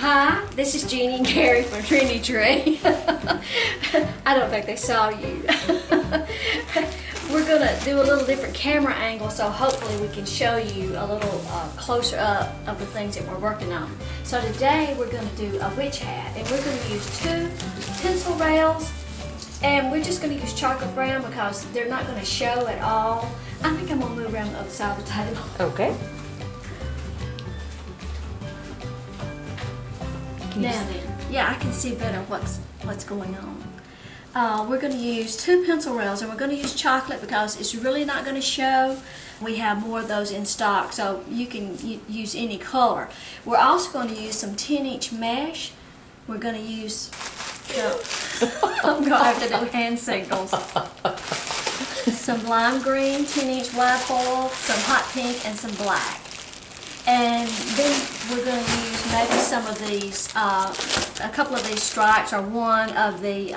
Hi, this is Jeannie and Gary from Trendy Tree. I don't think they saw you. We're going to do a little different camera angle, so hopefully we can show you a little closer up of the things that we're working on. So today we're going to do a witch hat, and we're going to use 2 pencil rails, and we're just going to use chocolate brown because they're not going to show at all. I think I'm going to move around the other side of the table. Okay. Now then, yeah, I can see better what's going on. We're going to use 2 pencil rails, and we're going to use chocolate because it's really not going to show. We have more of those in stock, so you can use any color. We're also going to use some 10-inch mesh. We're going to use, I'm going to have to do hand signals. Some lime green, 10-inch wide foil, some hot pink, and some black. And then we're going to use maybe some of these, a couple of these stripes, or one of the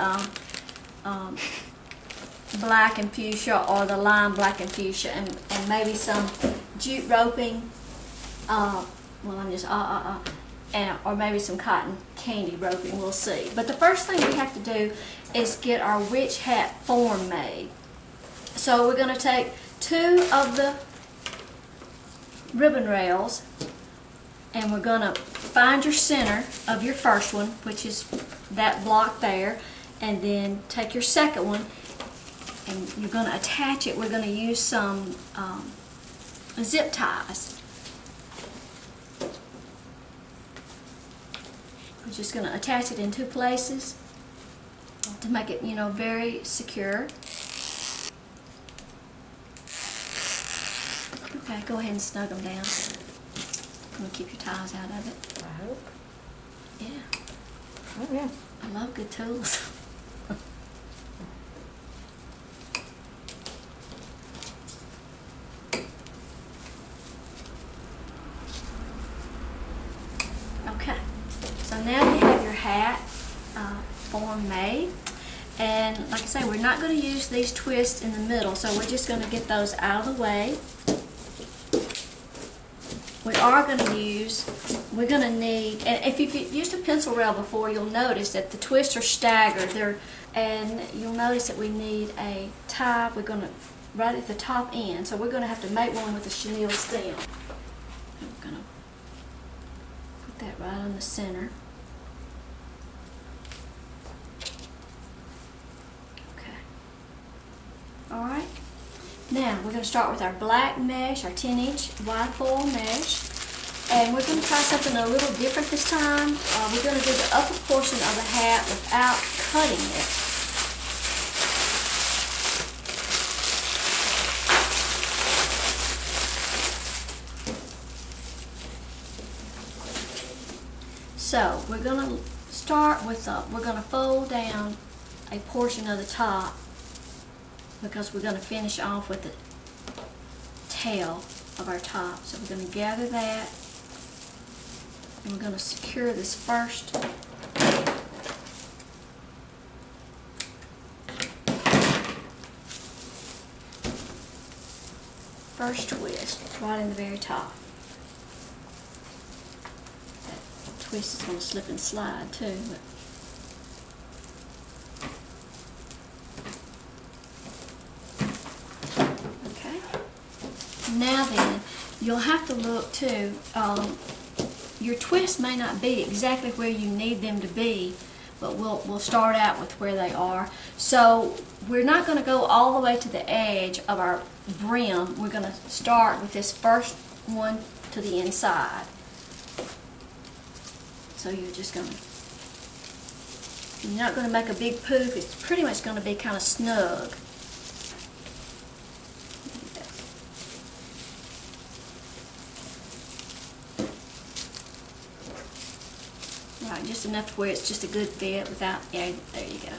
black and fuchsia, or the lime black and fuchsia, and maybe some jute roping, well, I'm just, or maybe some cotton candy roping, we'll see. But the first thing we have to do is get our witch hat form made. So we're going to take 2 of the ribbon rails, and we're going to find your center of your first one, which is that block there, and then take your second one and you're going to attach it. We're going to use some zip ties. We're just going to attach it in 2 places to make it, very secure. Okay, go ahead and snug them down. I'm going to keep your ties out of it. I hope. Yeah. Oh, yeah. I love good tools. Okay, so now you have your hat form made. And like I say, we're not going to use these twists in the middle, so we're just going to get those out of the way. We are going to use, we're going to need, and if you've used a pencil rail before, you'll notice that the twists are staggered. And you'll notice that we need a tie. We're going to, right at the top end, so we're going to have to make one with a chenille stem. I'm going to put that right on the center. Okay. Alright. Now, we're going to start with our black mesh, our 10-inch wide foil mesh. And we're going to try something a little different this time. We're going to do the upper portion of the hat without cutting it. So, we're going to start with, we're going to fold down a portion of the top, because we're going to finish off with the tail of our top. So we're going to gather that, and we're going to secure this first twist right in the very top. That twist is going to slip and slide too. Now then, you'll have to look too. Your twists may not be exactly where you need them to be, but we'll start out with where they are. So we're not going to go all the way to the edge of our brim. We're going to start with this first one to the inside. So you're just going to, you're not going to make a big poof. It's pretty much going to be kind of snug. Right, just enough to where it's just a good fit without, yeah, there you go.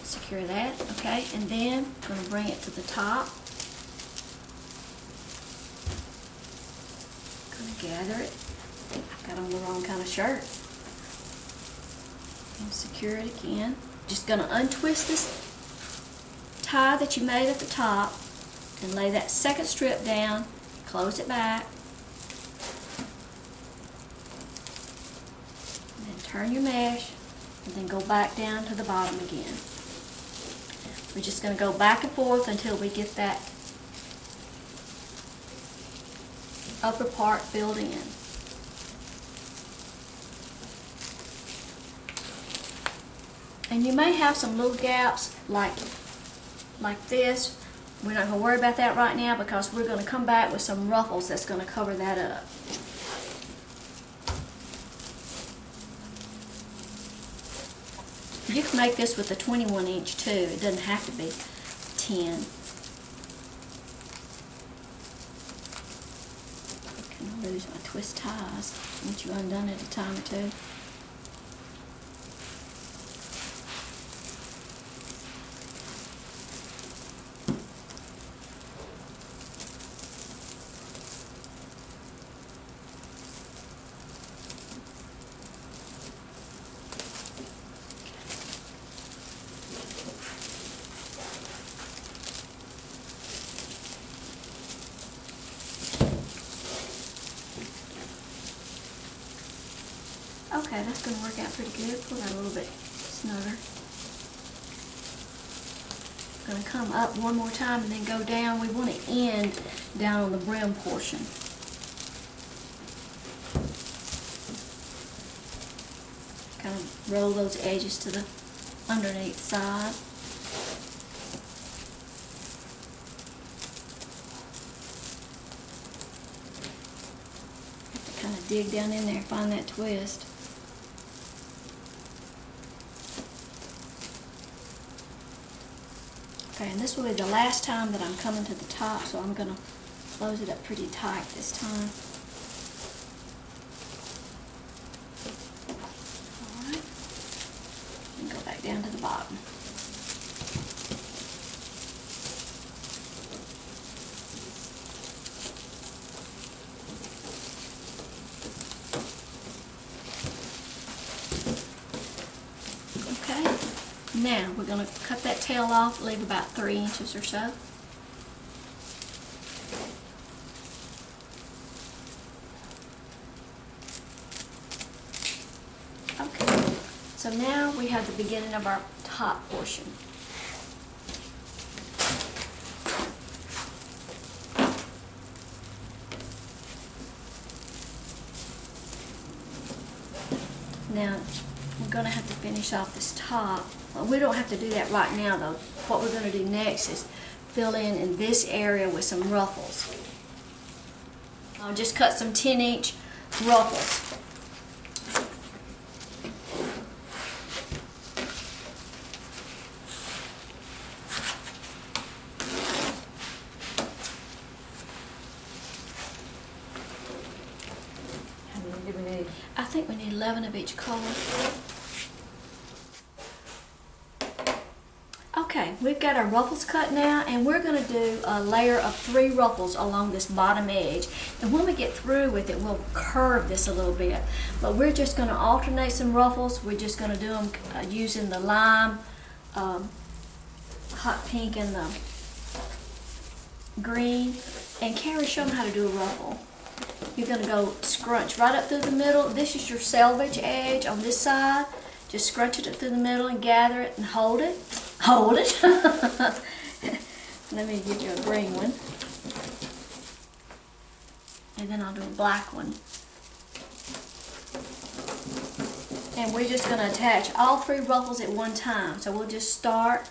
Secure that, okay, and then I'm going to bring it to the top. Going to gather it. I've got on the wrong kind of shirt. And secure it again. Just going to untwist this tie that you made at the top and lay that second strip down, close it back. turn your mesh, and then go back down to the bottom again. We're just going to go back and forth until we get that upper part filled in. And you may have some little gaps like this. We're not going to worry about that right now because we're going to come back with some ruffles that's going to cover that up. You can make this with a 21 inch too. It doesn't have to be 10. I'm going to lose my twist ties once you've undone it a time or two. Okay, that's going to work out pretty good. Pull that a little bit snugger. Going to come up one more time and then go down. We want to end down on the brim portion. Kind of roll those edges to the underneath side. Have to kind of dig down in there and find that twist. Okay, and this will be the last time that I'm coming to the top, so I'm going to close it up pretty tight this time. Alright, and go back down to the bottom. Now we're going to cut that tail off, leave about 3 inches or so. Okay, so now we have the beginning of our top portion. Now we're going to have to finish off this top. Well, we don't have to do that right now though. What we're going to do next is fill in this area with some ruffles. I'll just cut some 10-inch ruffles. How many do we need? I think we need 11 of each color. Okay, we've got our ruffles cut now, and we're going to do a layer of 3 ruffles along this bottom edge. And when we get through with it, we'll curve this a little bit. But we're just going to alternate some ruffles. We're just going to do them using the lime, hot pink, and the green. And Carrie, show them how to do a ruffle. You're going to go scrunch right up through the middle. This is your selvage edge on this side. Just scrunch it up through the middle and gather it and hold it. Hold it. Let me give you a green one. And then I'll do a black one. And we're just going to attach all 3 ruffles at one time. So we'll just start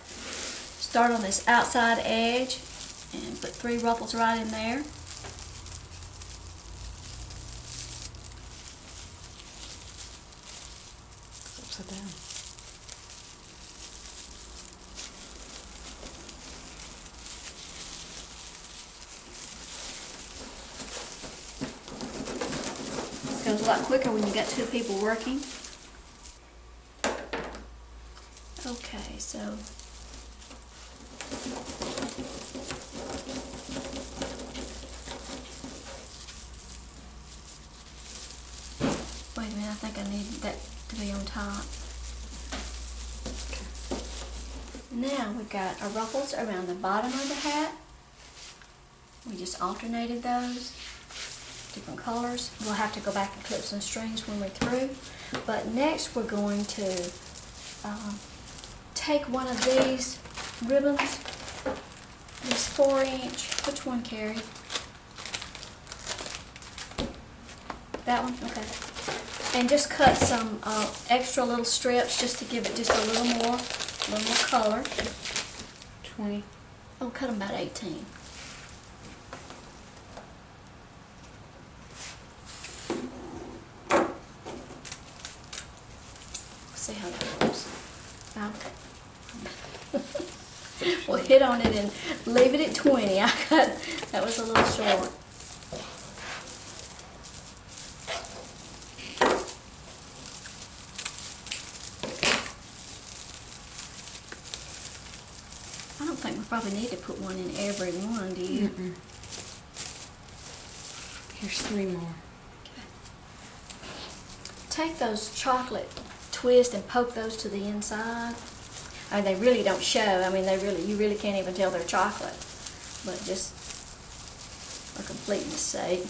on this outside edge and put 3 ruffles right in there. Upside down. It goes a lot quicker when you got 2 people working. Okay, so wait a minute, I think I need that to be on top. Okay. Now we've got our ruffles around the bottom of the hat. We just alternated those. different colors. We'll have to go back and clip some strings when we're through. But next we're going to take one of these ribbons, this 4-inch, which one, Carrie? That one? Okay. And just cut some extra little strips just to give it just a little more color. 20. Oh, cut them about 18. See how that works. We'll hit on it and leave it at 20. That was a little short. I don't think we probably need to put one in every one, do you? Mm-mm. Here's 3 more. Okay. Take those chocolate twists and poke those to the inside. I mean, they really don't show. I mean, you really can't even tell they're chocolate. But just for completeness sake.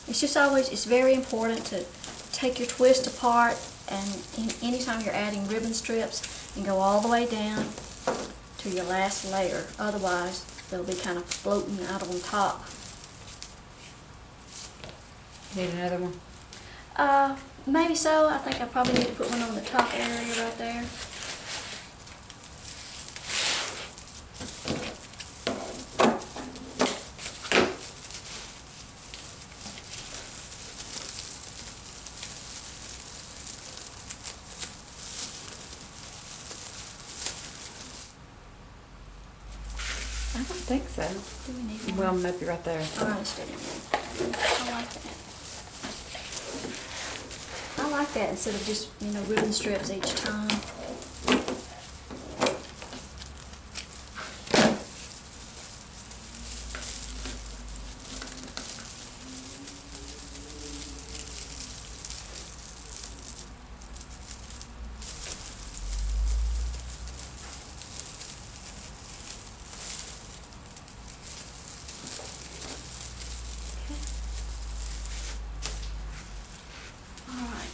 It's very important to take your twist apart, and anytime you're adding ribbon strips, and go all the way down to your last layer. Otherwise, they'll be kind of floating out on top. Need another one? Maybe so. I think I probably need to put one on the top area right there. I don't think so. Do we need one? Well, maybe right there. All right, let's do it. I like that. I like that instead of just, ribbon strips each time.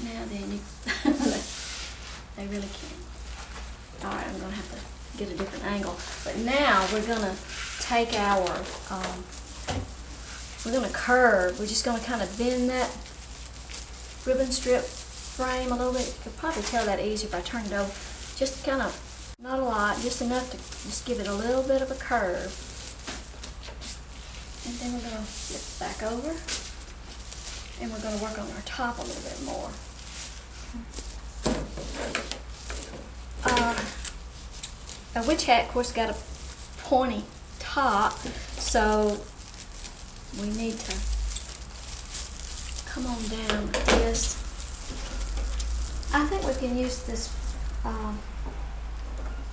Now then, they really can't. Alright, I'm going to have to get a different angle. But now we're going to take our, we're going to curve. We're just going to kind of bend that ribbon strip frame a little bit. You could probably tell that easier if I turn it over. Just kind of, not a lot, just enough to just give it a little bit of a curve. And then we're going to flip back over. And we're going to work on our top a little bit more. A witch hat, of course, got a pointy top, so we need to come on down like this. I think we can use this,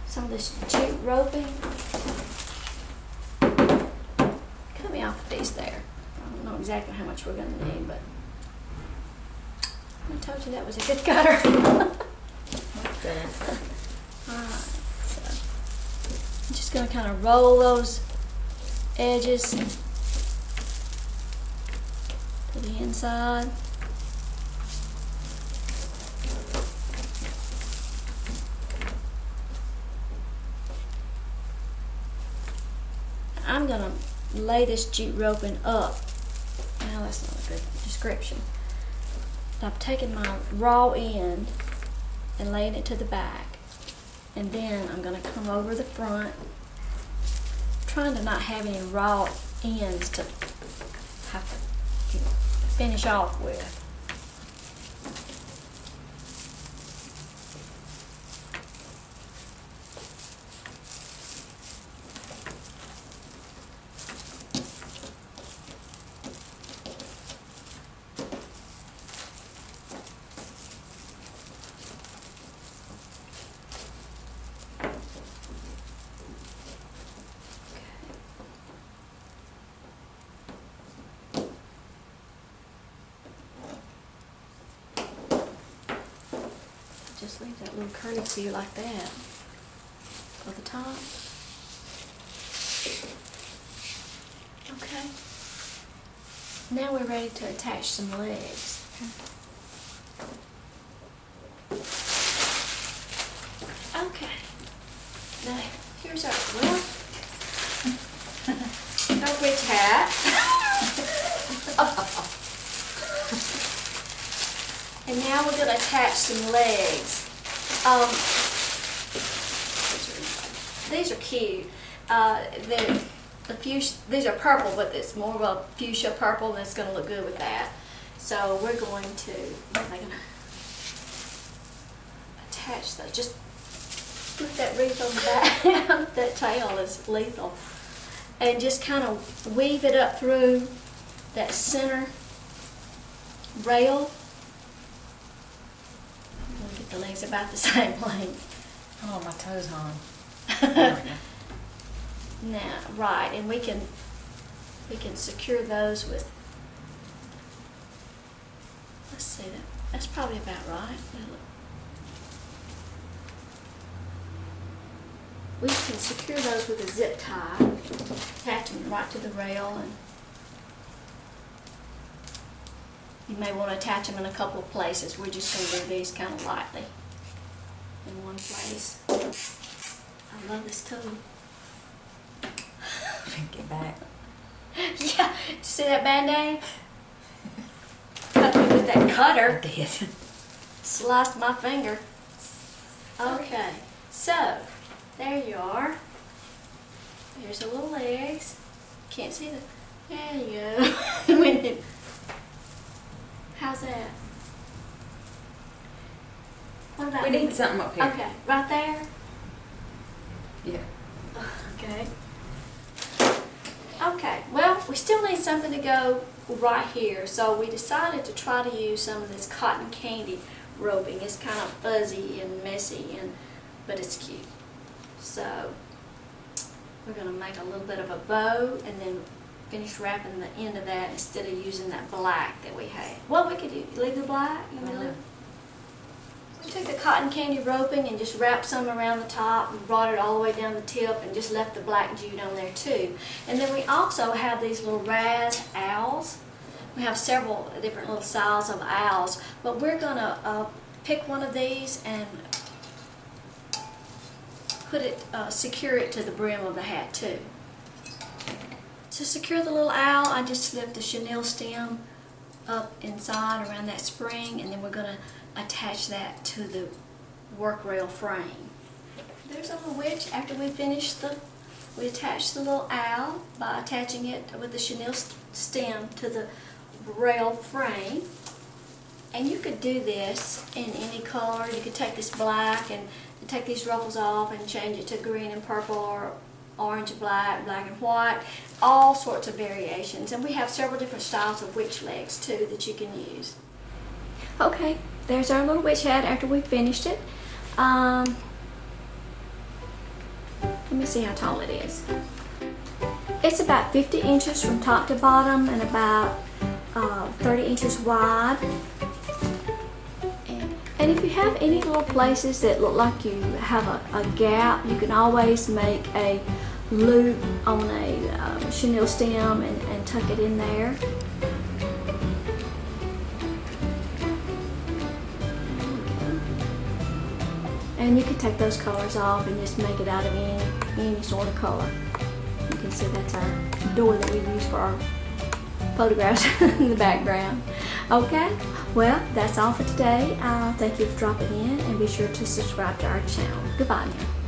some of this jute roping. Cut me off a piece there. I don't know exactly how much we're going to need, but I told you that was a good cutter. Okay. Alright, so I'm just going to kind of roll those edges to the inside. I'm going to lay this jute roping up. Now that's not a good description. I've taken my raw end and laying it to the back, and then I'm going to come over the front, trying to not have any raw ends to have to finish off with. Just leave that little curly to like that for the top. Now we're ready to attach some legs. Okay. Now here's our witch hat. And now we're going to attach some legs. These are cute. These are purple, but it's more of a fuchsia purple, and it's going to look good with that. So we're going to, what am I going to attach those? Just put that wreath on the back. That tail is lethal. And just kind of weave it up through that center rail. We'll get the legs about the same length. Oh, my toes hung. Now, right, and we can secure those with, let's see, that's probably about right. We can secure those with a zip tie, attach them right to the rail, and you may want to attach them in a couple of places. We're just going to do these kind of lightly in one place. I love this tool. Get back. Yeah, see that Band-Aid? Cut me with that cutter. I did. Sliced my finger. Okay, so there you are. Here's the little legs. Can't see the. There you go. How's that? What about We need something up here. Okay, right there. Yeah. Okay. Okay, well, we still need something to go right here, so we decided to try to use some of this cotton candy roping. It's kind of fuzzy and messy, but it's cute. So we're going to make a little bit of a bow and then finish wrapping the end of that instead of using that black that we had. Well, we could leave the black. You want me to leave? We took the cotton candy roping and just wrapped some around the top and brought it all the way down the tip and just left the black jute on there too. And then we also have these little raz owls. We have several different little styles of owls, but we're going to pick one of these and put it, secure it to the brim of the hat too. To secure the little owl, I just slipped the chenille stem up inside around that spring, and then we're going to attach that to the work rail frame. There's a little witch. After we finish we attach the little owl by attaching it with the chenille stem to the rail frame. And you could do this in any color. You could take this black and take these ruffles off and change it to green and purple, or orange and black, black and white, all sorts of variations. And we have several different styles of witch legs too that you can use. Okay, there's our little witch hat after we finished it. Let me see how tall it is. It's about 50 inches from top to bottom and about 30 inches wide. And if you have any little places that look like you have a gap, you can always make a loop on a chenille stem and tuck it in there. And you can take those colors off and just make it out of any sort of color. You can see that's our door that we use for our photographs in the background. Okay, well, that's all for today. Thank you for dropping in, and be sure to subscribe to our channel. Goodbye now.